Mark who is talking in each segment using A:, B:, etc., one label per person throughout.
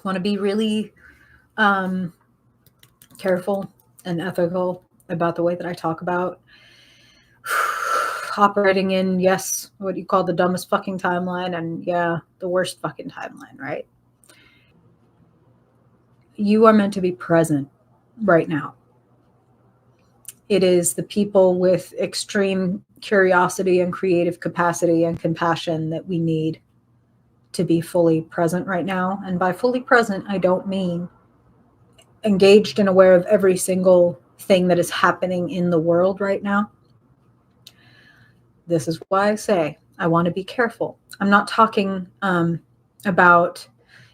A: want to be really careful and ethical about the way that I talk about operating in, yes, what you call the dumbest fucking timeline, and yeah, the worst fucking timeline, right? You are meant to be present right now. It is the people with extreme curiosity and creative capacity and compassion that we need to be fully present right now. And by fully present, I don't mean engaged and aware of every single thing that is happening in the world right now. This is why I say I want to be careful. I'm not talking about,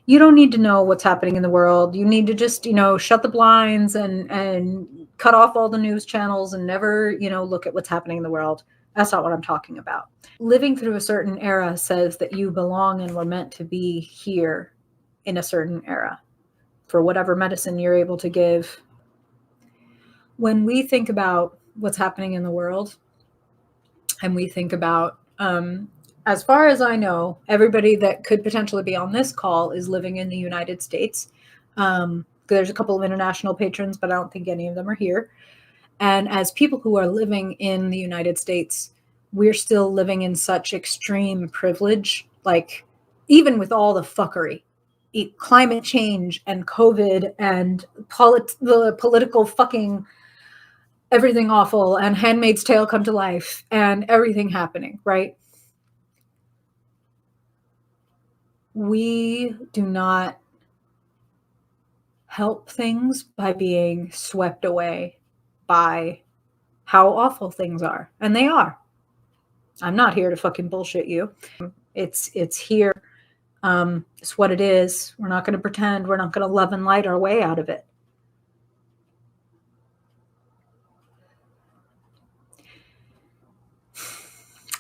A: you don't need to know what's happening in the world. You need to just, shut the blinds and cut off all the news channels and never, look at what's happening in the world. That's not what I'm talking about. Living through a certain era says that you belong and were meant to be here in a certain era for whatever medicine you're able to give. When we think about what's happening in the world, and we think about, as far as I know, everybody that could potentially be on this call is living in the United States. There's a couple of international patrons, but I don't think any of them are here. And as people who are living in the United States, we're still living in such extreme privilege, like even with all the fuckery, climate change and COVID and the political fucking everything awful and Handmaid's Tale come to life and everything happening, right? We do not help things by being swept away by how awful things are. And they are. I'm not here to fucking bullshit you. It's here. It's what it is. We're not going to pretend. We're not going to love and light our way out of it.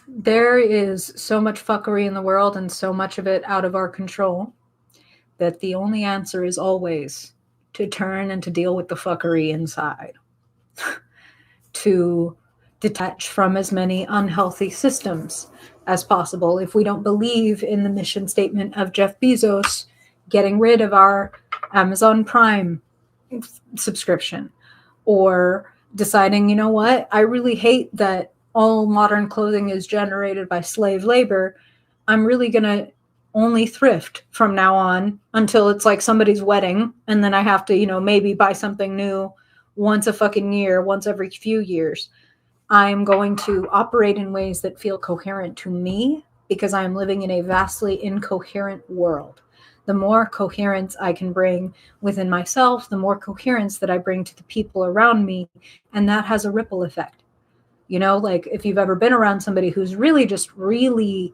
A: There is so much fuckery in the world and so much of it out of our control that the only answer is always to turn and to deal with the fuckery inside, to detach from as many unhealthy systems as possible. If we don't believe in the mission statement of Jeff Bezos getting rid of our Amazon Prime subscription, or deciding, you know what, I really hate that all modern clothing is generated by slave labor. I'm really going to only thrift from now on until it's like somebody's wedding. And then I have to, maybe buy something new once a fucking year, once every few years. I'm going to operate in ways that feel coherent to me because I'm living in a vastly incoherent world. The more coherence I can bring within myself, the more coherence that I bring to the people around me. And that has a ripple effect. Like if you've ever been around somebody who's really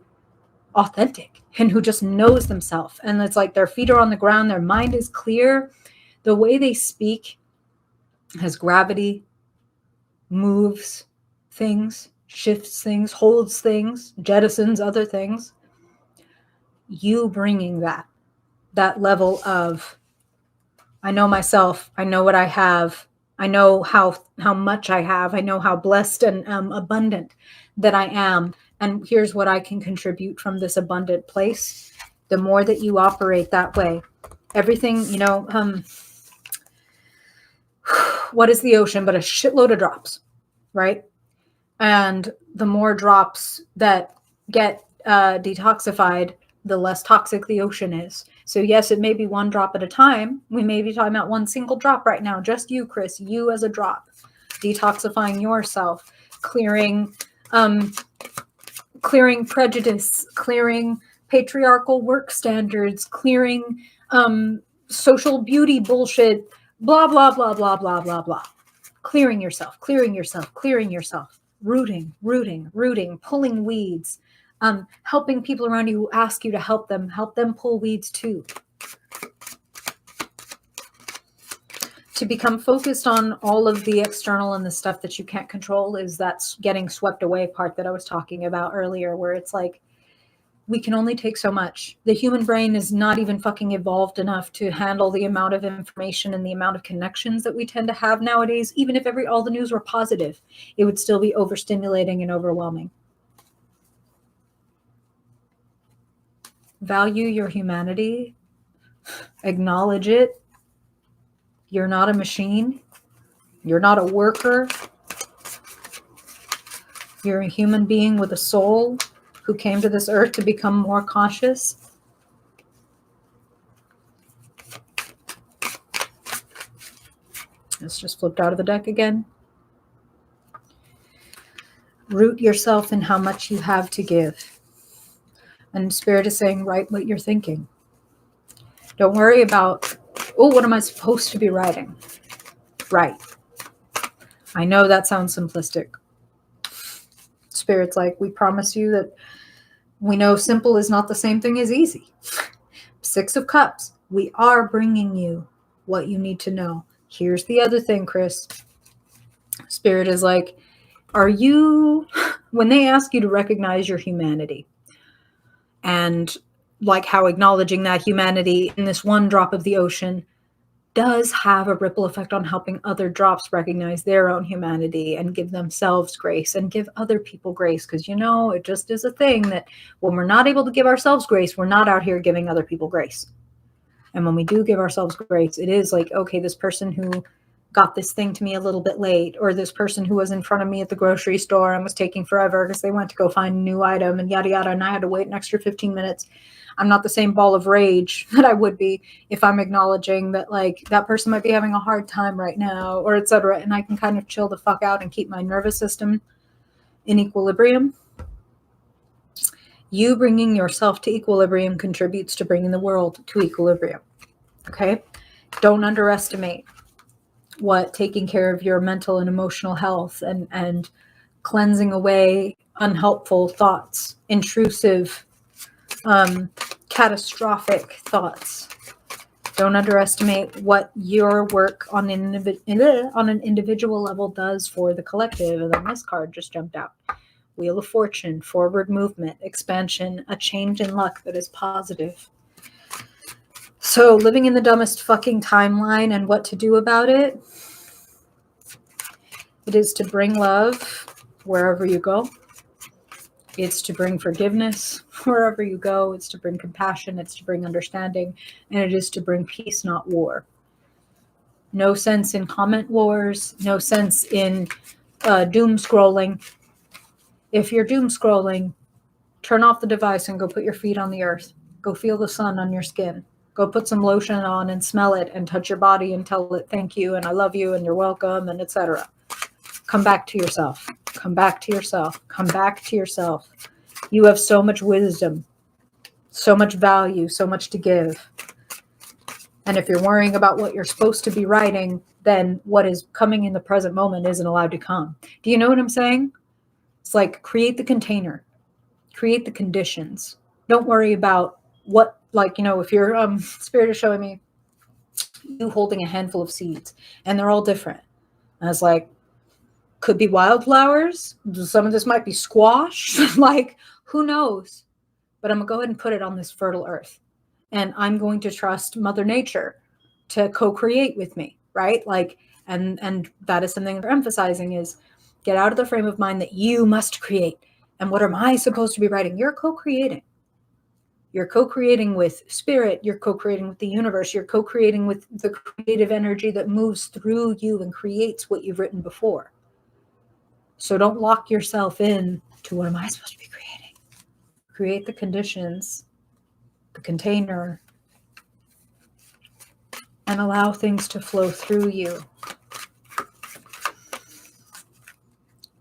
A: authentic and who just knows themselves, and it's like their feet are on the ground, their mind is clear, the way they speak has gravity, moves things, shifts things, holds things, jettisons other things. You bringing that level of, I know myself, I know what I have, I know how much I have, I know how blessed and abundant that I am, and here's what I can contribute from this abundant place. The more that you operate that way, everything, what is the ocean but a shitload of drops, right? And the more drops that get detoxified, the less toxic the ocean is. So yes, it may be one drop at a time. We may be talking about one single drop right now. Just you, Chris, you as a drop, detoxifying yourself, clearing prejudice, clearing patriarchal work standards, clearing social beauty bullshit, blah, blah, blah, blah, blah, blah, blah. Clearing yourself, rooting, pulling weeds, helping people around you who ask you to help them pull weeds too. To become focused on all of the external and the stuff that you can't control is that's getting swept away part that I was talking about earlier, where it's like, we can only take so much. The human brain is not even fucking evolved enough to handle the amount of information and the amount of connections that we tend to have nowadays. Even if all the news were positive, it would still be overstimulating and overwhelming. Value your humanity. Acknowledge it. You're not a machine. You're not a worker. You're a human being with a soul who came to this earth to become more conscious. It's just flipped out of the deck again. Root yourself in how much you have to give. And Spirit is saying, write what you're thinking. Don't worry about, oh, what am I supposed to be writing? Write. I know that sounds simplistic. Spirit's like, we promise you that we know simple is not the same thing as easy. 6 of Cups. We are bringing you what you need to know. Here's the other thing, Chris. Spirit is like, are you, when they ask you to recognize your humanity, and like how acknowledging that humanity in this one drop of the ocean does have a ripple effect on helping other drops recognize their own humanity and give themselves grace and give other people grace. Because, you know, it just is a thing that when we're not able to give ourselves grace, we're not out here giving other people grace. And when we do give ourselves grace, it is like, okay, this person who got this thing to me a little bit late, or this person who was in front of me at the grocery store and was taking forever because they went to go find a new item and yada, yada, and I had to wait an extra 15 minutes. I'm not the same ball of rage that I would be if I'm acknowledging that, like, that person might be having a hard time right now, or et cetera. And I can kind of chill the fuck out and keep my nervous system in equilibrium. You bringing yourself to equilibrium contributes to bringing the world to equilibrium. Okay? Don't underestimate what taking care of your mental and emotional health and cleansing away unhelpful thoughts, intrusive, catastrophic thoughts. Don't underestimate what your work on an individual level does for the collective. And then this card just jumped out. Wheel of Fortune, forward movement, expansion, a change in luck that is positive. So living in the dumbest fucking timeline and what to do about it. It is to bring love wherever you go. It's to bring forgiveness wherever you go. It's to bring compassion. It's to bring understanding. And it is to bring peace, not war. No sense in comment wars. No sense in doom scrolling. If you're doom scrolling, turn off the device and go put your feet on the earth. Go feel the sun on your skin. Go put some lotion on and smell it and touch your body and tell it thank you and I love you and you're welcome and etc. Come back to yourself. Come back to yourself. Come back to yourself. You have so much wisdom, so much value, so much to give. And if you're worrying about what you're supposed to be writing, then what is coming in the present moment isn't allowed to come. Do you know what I'm saying? It's like create the container. Create the conditions. Don't worry about what, like, you know, if your Spirit is showing me you holding a handful of seeds and they're all different. And I was like, could be wildflowers. Some of this might be squash. Like, who knows? But I'm going to go ahead and put it on this fertile earth. And I'm going to trust Mother Nature to co-create with me, right? Like, and that is something they're emphasizing is get out of the frame of mind that you must create. And what am I supposed to be writing? You're co-creating. You're co-creating with spirit. You're co-creating with the universe. You're co-creating with the creative energy that moves through you and creates what you've written before. So don't lock yourself in to what am I supposed to be creating? Create the conditions, the container, and allow things to flow through you.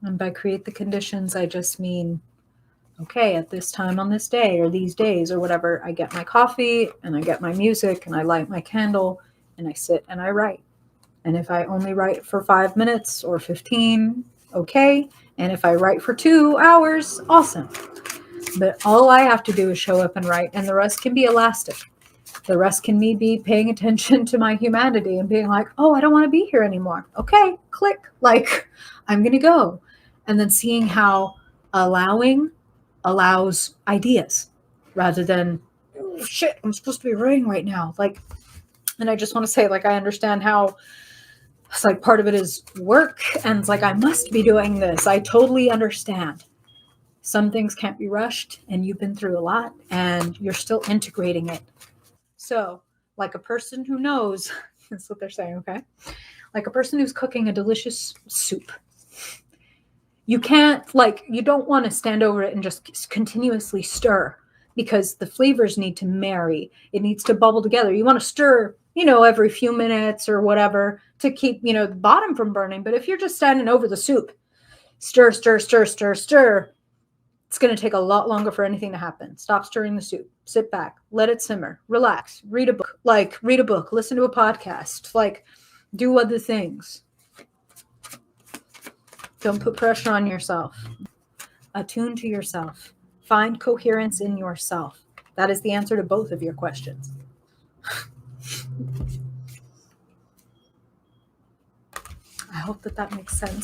A: And by create the conditions, I just mean, okay, at this time on this day or these days or whatever, I get my coffee and I get my music and I light my candle and I sit and I write. And if I only write for 5 minutes or 15, okay. And if I write for 2 hours, awesome. But all I have to do is show up and write, and the rest can be elastic. The rest can be paying attention to my humanity and being like, oh, I don't want to be here anymore. Okay, click. Like, I'm going to go. And then seeing how allowing allows ideas rather than, oh, shit, I'm supposed to be writing right now. Like, and I just want to say, like, I understand how it's like part of it is work. And it's like, I must be doing this. I totally understand. Some things can't be rushed, and you've been through a lot and you're still integrating it. So like a person who knows. That's what they're saying, okay? Like a person who's cooking a delicious soup. You can't, you don't want to stand over it and just continuously stir, because the flavors need to marry. It needs to bubble together. You want to stir, every few minutes or whatever to keep, the bottom from burning. But if you're just standing over the soup, stir, stir, stir, stir, stir, it's going to take a lot longer for anything to happen. Stop stirring the soup. Sit back. Let it simmer. Relax. Read a book. Listen to a podcast. Do other things. Don't put pressure on yourself. Attune to yourself. Find coherence in yourself. That is the answer to both of your questions. I hope that makes sense.